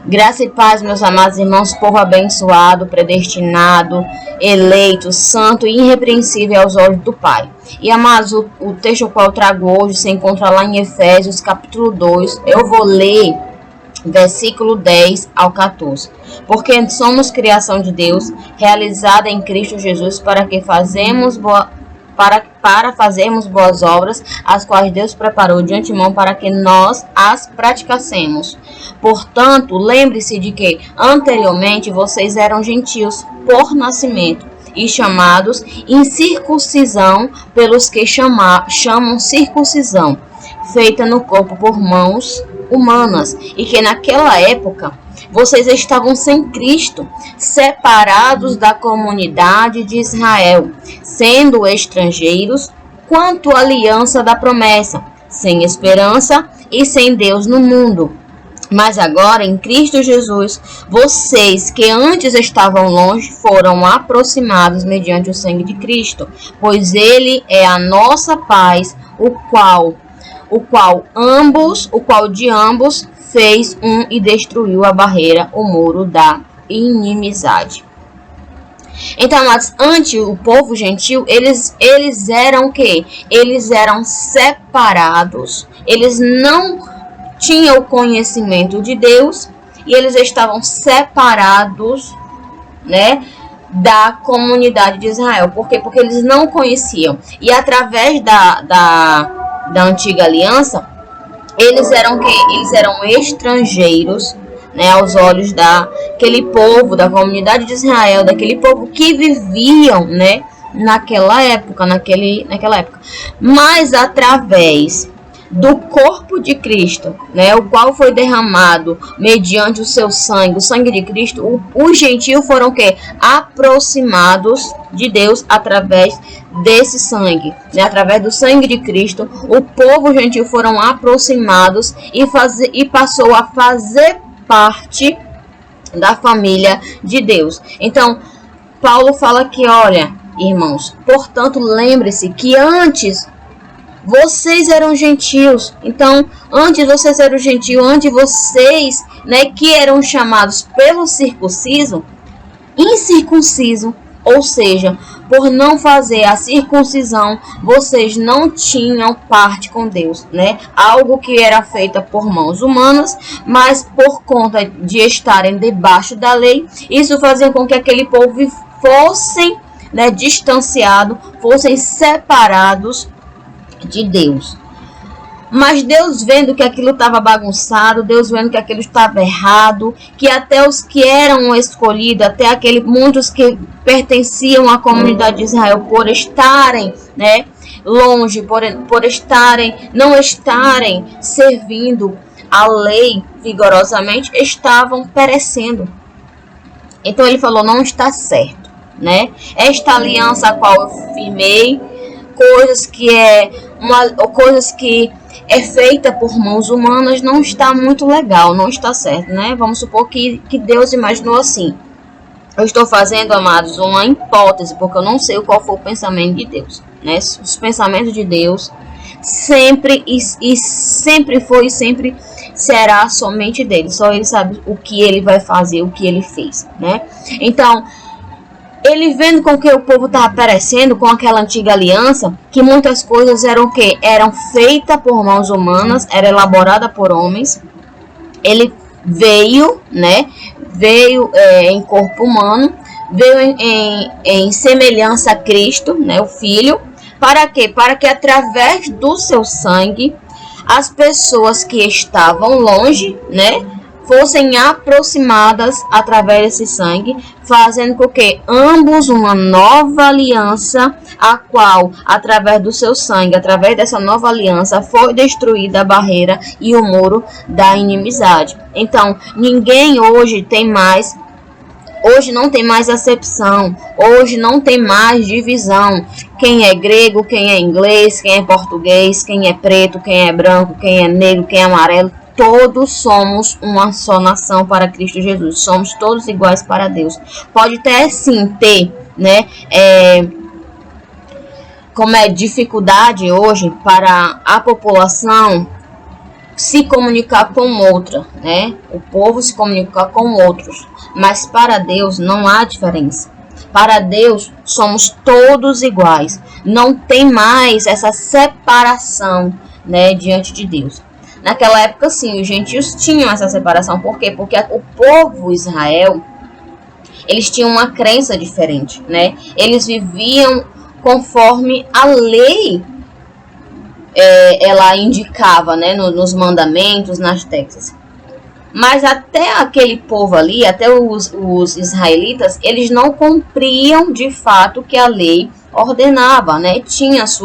Graça e paz, meus amados irmãos, povo abençoado, predestinado, eleito, santo e irrepreensível aos olhos do Pai. E amados, o texto qual eu trago hoje se encontra lá em Efésios, capítulo 2. Eu vou ler versículo 10 ao 14. Porque somos criação de Deus, realizada em Cristo Jesus, para fazermos boas obras, as quais Deus preparou de antemão para que nós as praticassemos. Portanto, lembre-se de que anteriormente vocês eram gentios por nascimento e chamados incircuncisão pelos que chamam circuncisão, feita no corpo por mãos humanas, e que naquela época vocês estavam sem Cristo, separados da comunidade de Israel, sendo estrangeiros quanto à aliança da promessa, sem esperança e sem Deus no mundo. Mas agora, em Cristo Jesus, vocês que antes estavam longe foram aproximados mediante o sangue de Cristo, pois Ele é a nossa paz, o qual de ambos fez um e destruiu a barreira, o muro da inimizade. Então, mas antes o povo gentil, eles eram o quê? Eles eram separados, eles não tinham o conhecimento de Deus e eles estavam separados, né, da comunidade de Israel. Por quê? Porque eles não conheciam. E através da antiga aliança, eles eram quê? Eles eram estrangeiros, né, aos olhos daquele povo, da comunidade de Israel, daquele povo que viviam, né, naquela época. Mas através do corpo de Cristo, né, o qual foi derramado mediante o seu sangue, o sangue de Cristo, os gentios foram o quê? Aproximados de Deus através desse sangue, né? Através do sangue de Cristo, o povo gentil foram aproximados e passou a fazer parte da família de Deus. Então, Paulo fala que, olha, irmãos, portanto, lembre-se que antes vocês eram gentios. Então, antes vocês eram gentios, antes vocês, né, que eram chamados pelo circunciso, incircunciso, ou seja, por não fazer a circuncisão, vocês não tinham parte com Deus, né? Algo que era feito por mãos humanas, mas por conta de estarem debaixo da lei, isso fazia com que aquele povo fossem, né, distanciados, fossem separados de Deus. Mas Deus, vendo que aquilo estava bagunçado, Deus vendo que aquilo estava errado, que até os que eram escolhidos, até muitos que pertenciam à comunidade de Israel, por estarem, né, longe, por não estarem servindo a lei vigorosamente, estavam perecendo. Então ele falou, não está certo, né? Esta aliança a qual eu firmei, coisas que é feita por mãos humanas, não está muito legal, não está certo, né? Vamos supor que Deus imaginou assim. Eu estou fazendo, amados, uma hipótese, porque eu não sei qual foi o pensamento de Deus, né? Os pensamentos de Deus sempre foi e sempre será somente dele. Só ele sabe o que ele vai fazer, o que ele fez, né? Então, ele vendo com que o povo estava perecendo com aquela antiga aliança, que muitas coisas eram o quê? Eram feitas por mãos humanas, era elaborada por homens. Ele veio, né? Veio em corpo humano, veio em semelhança a Cristo, né? O Filho. Para quê? Para que através do seu sangue, as pessoas que estavam longe, né, fossem aproximadas através desse sangue, fazendo com que ambos uma nova aliança, a qual, através do seu sangue, através dessa nova aliança, foi destruída a barreira e o muro da inimizade. Então, ninguém hoje não tem mais acepção, hoje não tem mais divisão. Quem é grego, quem é inglês, quem é português, quem é preto, quem é branco, quem é negro, quem é amarelo, todos somos uma só nação para Cristo Jesus. Somos todos iguais para Deus. Pode até sim ter, né, como é dificuldade hoje para a população se comunicar com outra, né? O povo se comunicar com outros. Mas para Deus não há diferença. Para Deus somos todos iguais. Não tem mais essa separação, né, diante de Deus. Naquela época, sim, os gentios tinham essa separação. Por quê? Porque o povo Israel, eles tinham uma crença diferente, né? Eles viviam conforme a lei ela indicava, né, nos mandamentos, nas textos. Mas até aquele povo ali, até os israelitas, eles não cumpriam de fato o que a lei ordenava, né? Tinha os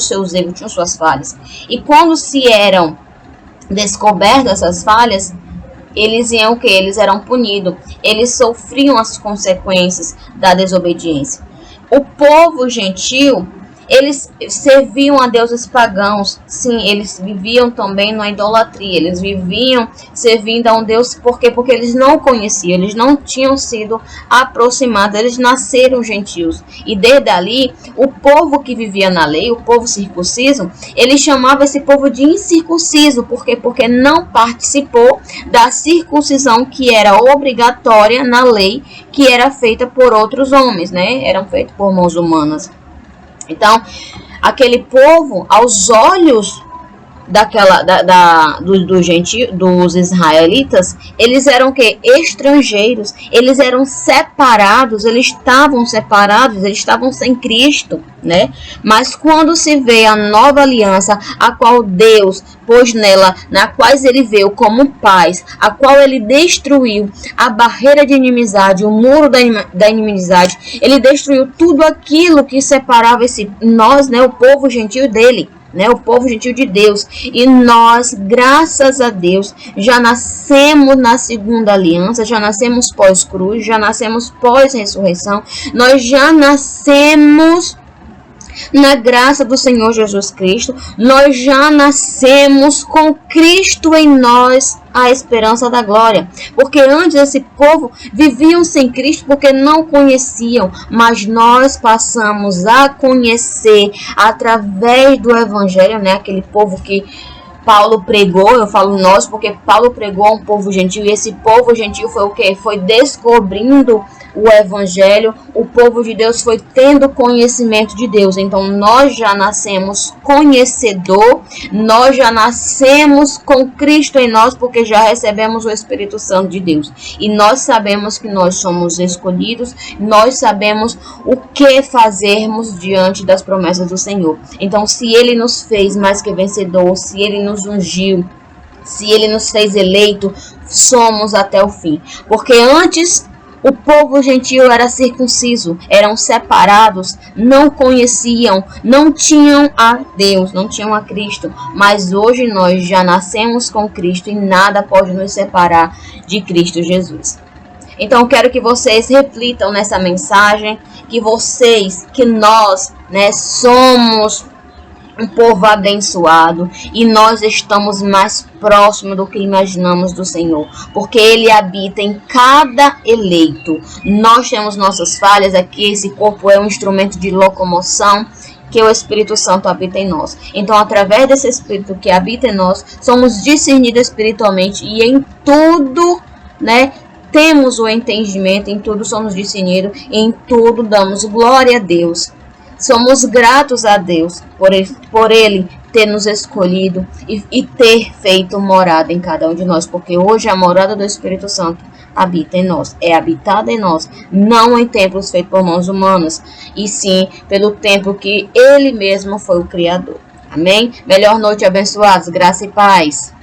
seus erros, tinha suas falhas. E quando se eram descobertas essas falhas, eles iam o quê? Eles eram punidos. Eles sofriam as consequências da desobediência. O povo gentil, eles serviam a deuses pagãos. Sim, eles viviam também na idolatria. Eles viviam servindo a um Deus. Por quê? Porque eles não conheciam. Eles não tinham sido aproximados. Eles nasceram gentios. E desde ali, o povo que vivia na lei, o povo circunciso, ele chamava esse povo de incircunciso. Por quê? Porque não participou da circuncisão que era obrigatória na lei, que era feita por outros homens, né? Eram feitos por mãos humanas. Então, aquele povo, aos olhos dos israelitas, eles eram que estrangeiros, eles eram separados, eles estavam sem Cristo, né? Mas quando se vê a nova aliança, a qual Deus pôs nela, na qual ele veio como paz, a qual ele destruiu a barreira de inimizade, o muro da inimizade, ele destruiu tudo aquilo que separava nós, né, o povo gentil dele, né, o povo gentil de Deus. E nós, graças a Deus, já nascemos na segunda aliança, já nascemos pós-cruz, já nascemos pós-ressurreição, nós já nascemos na graça do Senhor Jesus Cristo, nós já nascemos com Cristo em nós, a esperança da glória. Porque antes esse povo viviam sem Cristo porque não conheciam, mas nós passamos a conhecer através do Evangelho, né? Aquele povo que Paulo pregou, eu falo nós porque Paulo pregou a um povo gentil, e esse povo gentil foi o quê? Foi descobrindo o Evangelho, o povo de Deus foi tendo conhecimento de Deus. Então nós já nascemos conhecedor, nós já nascemos com Cristo em nós, porque já recebemos o Espírito Santo de Deus. E nós sabemos que nós somos escolhidos, nós sabemos o que fazermos diante das promessas do Senhor. Então, se Ele nos fez mais que vencedor, se Ele nos ungiu, se Ele nos fez eleito, somos até o fim. Porque antes o povo gentil era circunciso, eram separados, não conheciam, não tinham a Deus, não tinham a Cristo. Mas hoje nós já nascemos com Cristo e nada pode nos separar de Cristo Jesus. Então quero que vocês reflitam nessa mensagem, que nós, né, somos um povo abençoado e nós estamos mais próximos do que imaginamos do Senhor, porque Ele habita em cada eleito. Nós temos nossas falhas aqui, esse corpo é um instrumento de locomoção, que o Espírito Santo habita em nós. Então, através desse Espírito que habita em nós, somos discernidos espiritualmente e em tudo, né, temos o entendimento, em tudo somos discernidos, em tudo damos glória a Deus. Somos gratos a Deus por Ele ter nos escolhido e ter feito morada em cada um de nós. Porque hoje a morada do Espírito Santo habita em nós. É habitada em nós. Não em templos feitos por mãos humanas. E sim pelo templo que Ele mesmo foi o Criador. Amém? Melhor noite, abençoados. Graça e paz.